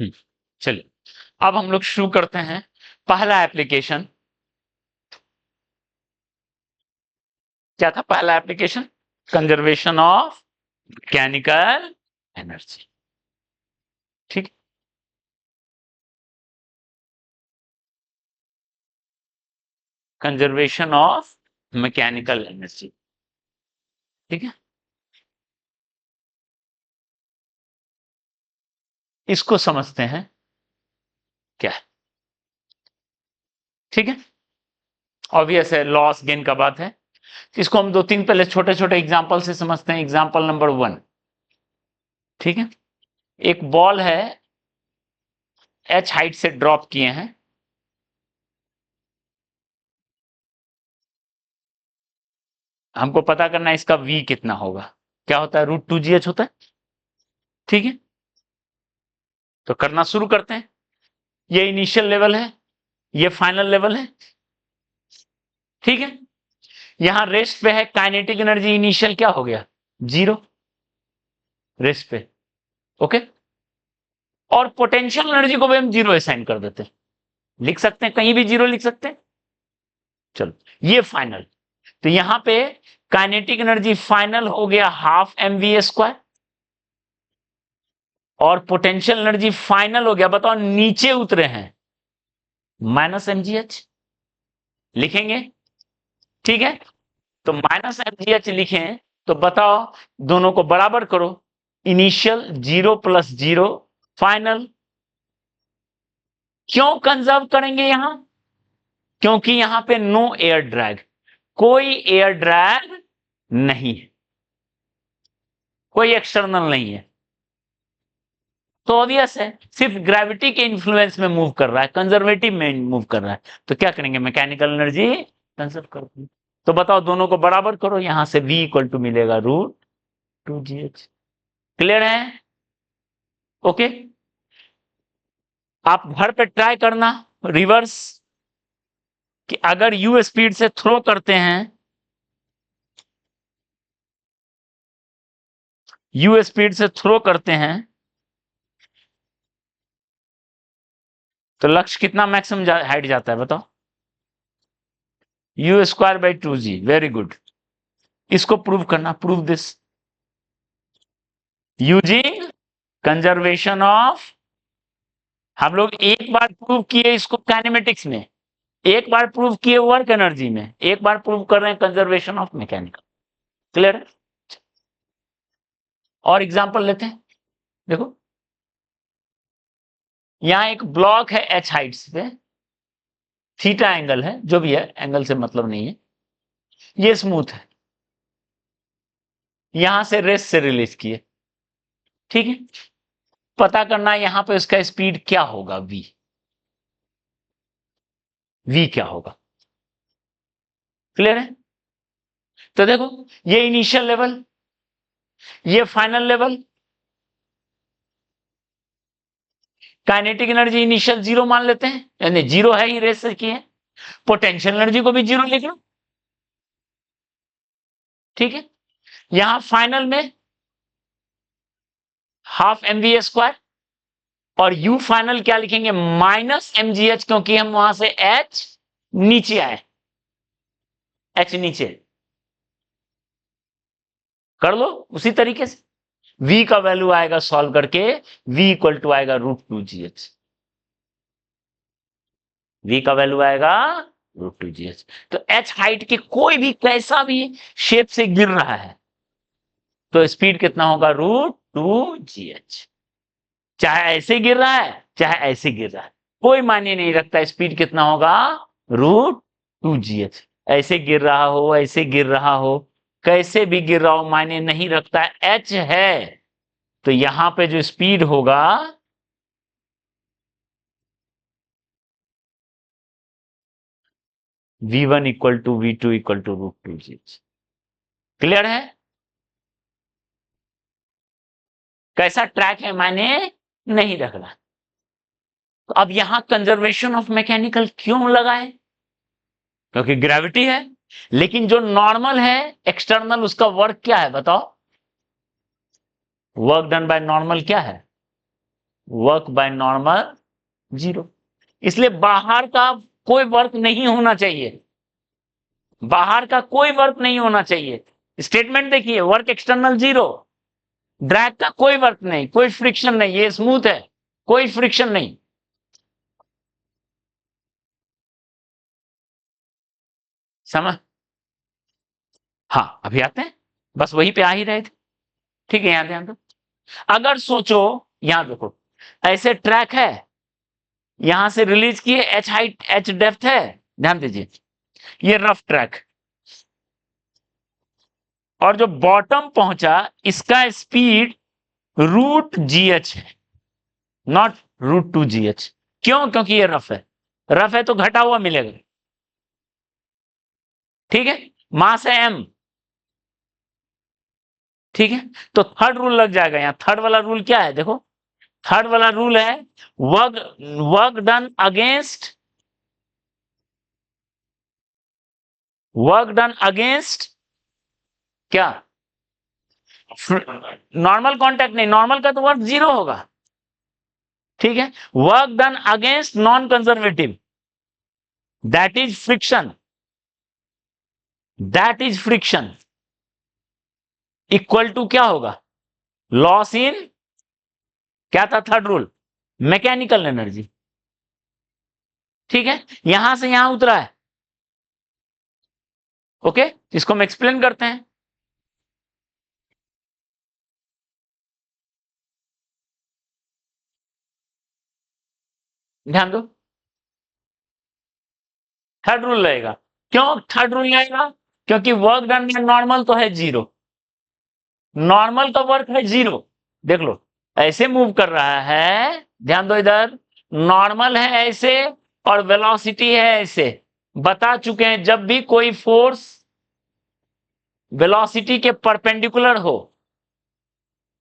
चलिए अब हम लोग शुरू करते हैं। पहला एप्लीकेशन क्या था? पहला application conservation of mechanical energy. ठीक, कंजर्वेशन ऑफ मैकेनिकल एनर्जी। ठीक है, इसको समझते हैं क्या है। ठीक है, ऑब्वियस है, लॉस गेन का बात है। इसको हम दो तीन पहले छोटे छोटे एग्जांपल से समझते हैं। एग्जांपल नंबर 1, ठीक है, एक बॉल है, h हाइट से ड्रॉप किए हैं। हमको पता करना है इसका v कितना होगा। क्या होता है? √2gh होता है। ठीक है, तो करना शुरू करते हैं। ये इनिशियल लेवल है, ये फाइनल लेवल है। ठीक है, यहां रेस्ट पे है, काइनेटिक एनर्जी इनिशियल क्या हो गया? 0 रेस्ट पे। ओके, और पोटेंशियल एनर्जी को भी हम 0 असाइन कर देते हैं। लिख सकते हैं, कहीं भी 0 लिख सकते हैं। चलो, ये फाइनल, तो यहां पे काइनेटिक एनर्जी फाइनल हो गया ½ mv², और पोटेंशियल एनर्जी फाइनल हो गया, बताओ नीचे उतरे हैं, -mgh लिखेंगे। ठीक है, तो -mgh लिखें तो बताओ, दोनों को बराबर करो। Initial 0 + 0 final. क्यों कंजर्व करेंगे यहां? क्योंकि यहां पे नो एयर ड्रैग, कोई एयर ड्रैग नहीं है, कोई एक्सटर्नल नहीं है, तो ऑब्वियस है सिर्फ ग्रेविटी के इन्फ्लुएंस में मूव कर रहा है, कंजर्वेटिव में मूव कर रहा है। तो क्या करेंगे? मैकेनिकल एनर्जी कंजर्व करेंगे। तो बताओ, दोनों को बराबर करो, यहां से v = मिलेगा √2gh। क्लियर है? ओके, आप घर पे ट्राई करना रिवर्स, कि अगर u स्पीड से थ्रो करते हैं, u स्पीड से थ्रो करते हैं, तो लक्ष्य कितना मैक्सिमम हाइट जाता है बताओ? u²/2g। वेरी गुड, इसको प्रूव करना, prove this using conservation of. हम लोग एक बार प्रूव किए इसको काइनेमेटिक्स में, एक बार प्रूव किए वर्क एनर्जी में, एक बार प्रूव कर रहे हैं कंजर्वेशन ऑफ मैकेनिकल। क्लियर है? और एग्जांपल लेते हैं। देखो, यहां एक ब्लॉक है h हाइट्स पे, थीटा एंगल है, जो भी है एंगल से मतलब नहीं है, ये स्मूथ है, यहां से रेस्ट से रिलीज किए। ठीक है, पता करना है यहां पे उसका स्पीड क्या होगा, v क्या होगा। क्लियर है? तो देखो, ये इनिशियल लेवल, ये final level. Kinetic energy initial 0 मान लेते हैं, यानी 0 है ही, रेस से की है। पोटेंशियल एनर्जी को भी 0 लिख लो। ठीक है, यहां फाइनल में ½ mv², और u फाइनल क्या लिखेंगे? -mgh, क्योंकि हम वहां से h नीचे आए, h नीचे। कर लो उसी तरीके से, v का वैल्यू आएगा सॉल्व करके, v = आएगा √2gh। v का वैल्यू आएगा √2gh। तो h हाइट के कोई भी कैसा भी शेप से गिर रहा है, तो स्पीड कितना होगा? √2gh। चाहे ऐसे गिर रहा है, चाहे ऐसे गिर रहा है, कोई मायने नहीं रखता, स्पीड कितना होगा? √2gh। ऐसे गिर रहा हो, ऐसे गिर रहा हो, कैसे भी गिर रहा हो, मायने नहीं रखता, h है, तो यहां पे जो स्पीड होगा v1 = v2 = √2gh। क्लियर है? कैसा ट्रैक है मायने नहीं रखना। तो अब यहां कंजर्वेशन ऑफ मैकेनिकल क्यों लगा है? क्योंकि ग्रेविटी है। लेकिन जो नॉर्मल है एक्सटर्नल, उसका वर्क क्या है बताओ? वर्क डन बाय नॉर्मल क्या है? Work by normal 0। इसलिए बाहर का कोई वर्क नहीं होना चाहिए, बाहर का कोई वर्क नहीं होना चाहिए। स्टेटमेंट देखिए, वर्क एक्सटर्नल 0, ड्रैग का कोई वर्क नहीं, कोई फ्रिक्शन नहीं, ये स्मूथ है, कोई फ्रिक्शन नहीं। समझ? हाँ अभी आते हैं, बस वही पे आ ही रहे थे। ठीक है, यहां ध्यान दो। अगर सोचो, यहां देखो, ऐसे ट्रैक है, यहां से रिलीज किए, एच हाइट एच डेप्थ है, ध्यान दीजिए, ये रफ ट्रैक, और जो बॉटम पहुंचा इसका स्पीड √GH है, नॉट √2GH। क्यों? क्योंकि ये रफ है, रफ है तो घटा हुआ मिलेगा। ठीक है, मास है m। ठीक है, तो थर्ड रूल लग जाएगा। यहां थर्ड वाला रूल क्या है देखो, थर्ड वाला रूल है work work done against, work done against क्या, नॉर्मल कांटेक्ट नहीं, नॉर्मल का तो वर्क 0 होगा। ठीक है, work done against non conservative, that is friction, that is friction, equal to क्या होगा, लॉस इन, क्या था थर्ड रूल, मैकेनिकल एनर्जी। ठीक है, यहां से यहां उतरा है। ओके, इसको हम एक्सप्लेन करते हैं। ध्यान दो, थर्ड रूल रहेगा। क्यों थर्ड रूल रहेगा? क्योंकि वर्क डन में नॉर्मल तो है 0, नॉर्मल का वर्क है 0। देख लो, ऐसे मूव कर रहा है, ध्यान दो इधर, नॉर्मल है ऐसे और वेलोसिटी है ऐसे। बता चुके हैं जब भी कोई फोर्स वेलोसिटी के परपेंडिकुलर हो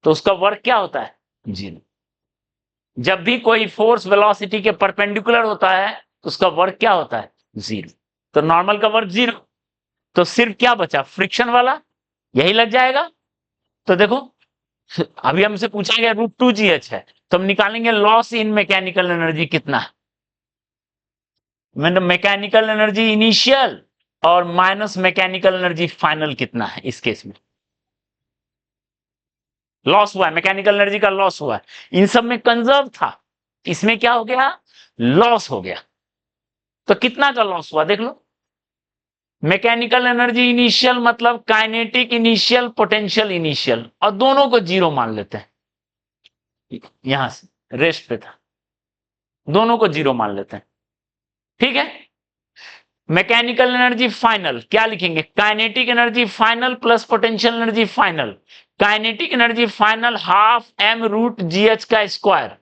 तो उसका वर्क क्या होता है, 0। जब भी कोई फोर्स वेलोसिटी के परपेंडिकुलर होता है तो उसका वर्क क्या होता है, 0। तो नॉर्मल का वर्क 0, तो सिर्फ क्या बचा, फ्रिक्शन वाला, यही लग जाएगा। तो देखो, अभी हमसे पूछा गया √2GH है, तो हम निकालेंगे लॉस इन मैकेनिकल एनर्जी कितना है, मतलब मैकेनिकल एनर्जी इनिशियल और माइनस मैकेनिकल एनर्जी फाइनल कितना है। इस केस में लॉस हुआ है, मैकेनिकल एनर्जी का लॉस हुआ है, इन सब में कंजर्व था, इसमें क्या हो गया, लॉस हो गया। तो कितना का लॉस हुआ देख लो, मैकेनिकल एनर्जी इनिशियल मतलब काइनेटिक इनिशियल, पोटेंशियल इनिशियल, और दोनों को 0 मान लेते हैं, यहां से रेस्ट पे था, दोनों को 0 मान लेते हैं। ठीक है, मैकेनिकल एनर्जी फाइनल क्या लिखेंगे, kinetic energy final plus potential energy final. Kinetic energy final half m√GH का स्क्वायर,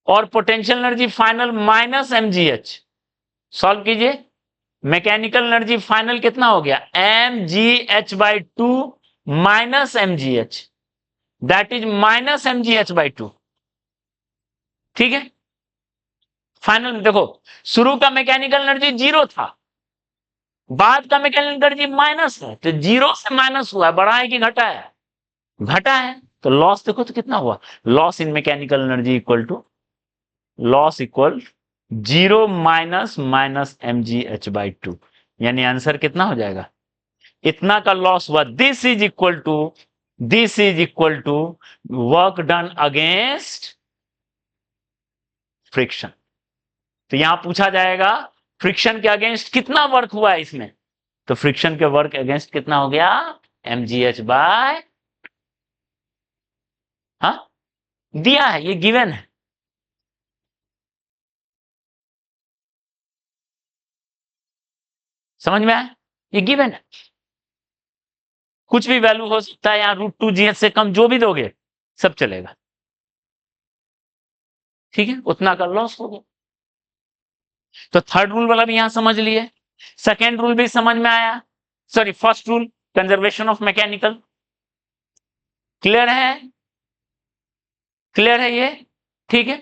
और potential energy final minus mgh। Solve कीजिए, मैकेनिकल एनर्जी फाइनल कितना हो गया, mgh/2 minus mgh, that is minus mgh/2। ठीक है, फाइनल में देखो, शुरू का मैकेनिकल एनर्जी 0 था, बाद का मैकेनिकल एनर्जी माइनस है, तो 0 से माइनस हुआ है, बढ़ा है कि घटा है, घटा है। तो लॉस देखो तो कितना हुआ, loss in mechanical energy equal to, loss equal 0 minus minus mgh/2, यानी आंसर कितना हो जाएगा, इतना का लॉस हुआ। This is equal to, this is equal to work done against friction. तो यहां पूछा जाएगा फ्रिक्शन के अगेंस्ट कितना वर्क हुआ है इसमें, तो फ्रिक्शन के वर्क अगेंस्ट कितना हो गया, mgh/, हाँ दिया है, ये गिवन है। समझ में आया, ये गिवन है, कुछ भी वैल्यू हो सकता है, यहां √2GH से कम जो भी दोगे सब चलेगा। ठीक है, उतना का लॉस हो गया। तो थर्ड रूल वाला भी यहां समझ लिए, सेकेंड रूल भी समझ में आया, sorry first rule conservation of mechanical, clear है, क्लियर है ये। ठीक है,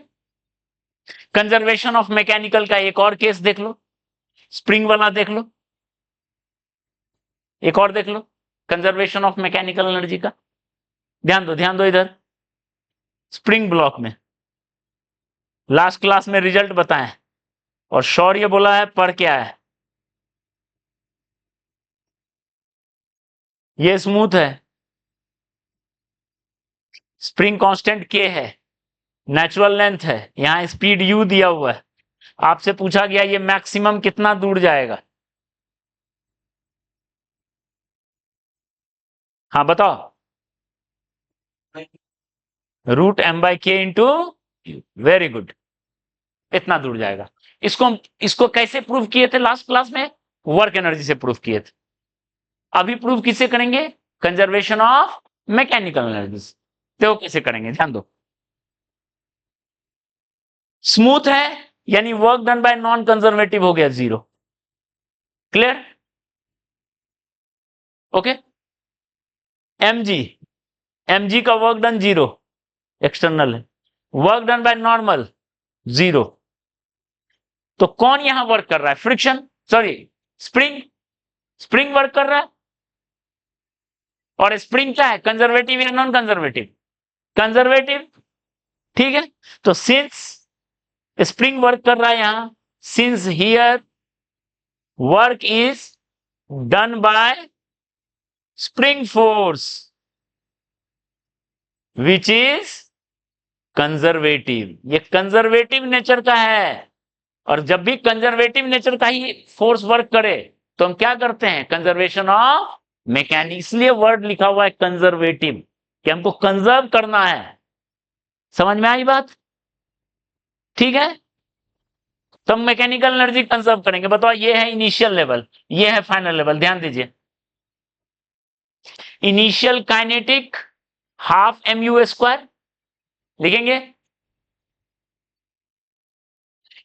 कंजर्वेशन ऑफ मैकेनिकल का एक और केस देख लो, स्प्रिंग वाला देख लो, एक और देख लो, कंजर्वेशन ऑफ मैकेनिकल एनर्जी का, ध्यान दो इधर। स्प्रिंग ब्लॉक में। लास्ट क्लास में रिजल्ट बताएं और शौर्य बोला है पर क्या है, ये स्मूथ है, स्प्रिंग कांस्टेंट के है, नेचुरल लेंथ है, यहां स्पीड यू दिया हुआ है, आपसे पूछा गया ये मैक्सिमम कितना दूर जाएगा। हाँ बताओ। √m/k × वेरी गुड, इतना दूर जाएगा। इसको कैसे प्रूव किए थे लास्ट क्लास में, वर्क एनर्जी से प्रूव किए थे। अभी प्रूव किससे करेंगे, कंजर्वेशन ऑफ मैकेनिकल एनर्जी। देखो कैसे करेंगे, ध्यान दो। स्मूथ है यानी work done by non conservative हो गया 0। Clear, okay. mg, mg का वर्क डन 0, एक्सटर्नल है। Work done by normal 0। तो कौन यहां वर्क कर रहा है, friction, sorry spring, spring work कर रहा है। और स्प्रिंग क्या है, कंजर्वेटिव या नॉन कंजर्वेटिव, कंजर्वेटिव, ठीक है। तो सिंस स्प्रिंग वर्क कर रहा है यहां, since here work is done by spring force which is conservative, ये कंजर्वेटिव नेचर का है। और जब भी कंजर्वेटिव नेचर का ही फोर्स वर्क करे तो हम क्या करते हैं, कंजर्वेशन ऑफ मैकेनिक्स, इसलिए वर्ड लिखा हुआ है कंजर्वेटिव, कि हमको कंजर्व करना है। समझ में आई बात, ठीक है। तो हम मैकेनिकल एनर्जी कंजर्व करेंगे। बताओ, ये है इनिशियल लेवल, ये है फाइनल लेवल। ध्यान दीजिए, इनिशियल काइनेटिक ½ mu² लिखेंगे,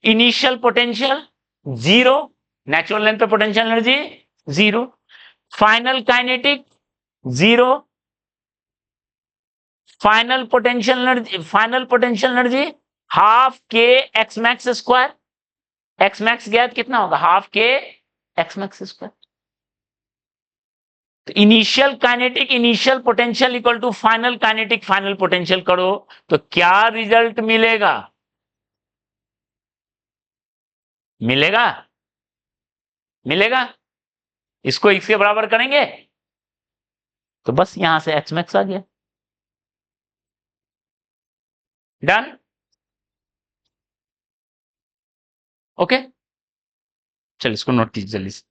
इनिशियल पोटेंशियल 0, नेचुरल लेंथ पे potential energy 0, final kinetic 0, final potential energy ½ k x max²। X max ज्ञात कितना होगा, ½ k x max²। तो initial kinetic initial potential equal to final kinetic final potential करो तो क्या result मिलेगा, मिलेगा, मिलेगा। इसको इसके बराबर करेंगे तो बस यहां से एक्स मैक्स आ गया, डन, ओके। चल इसको नोट कीजिए जल्दी से।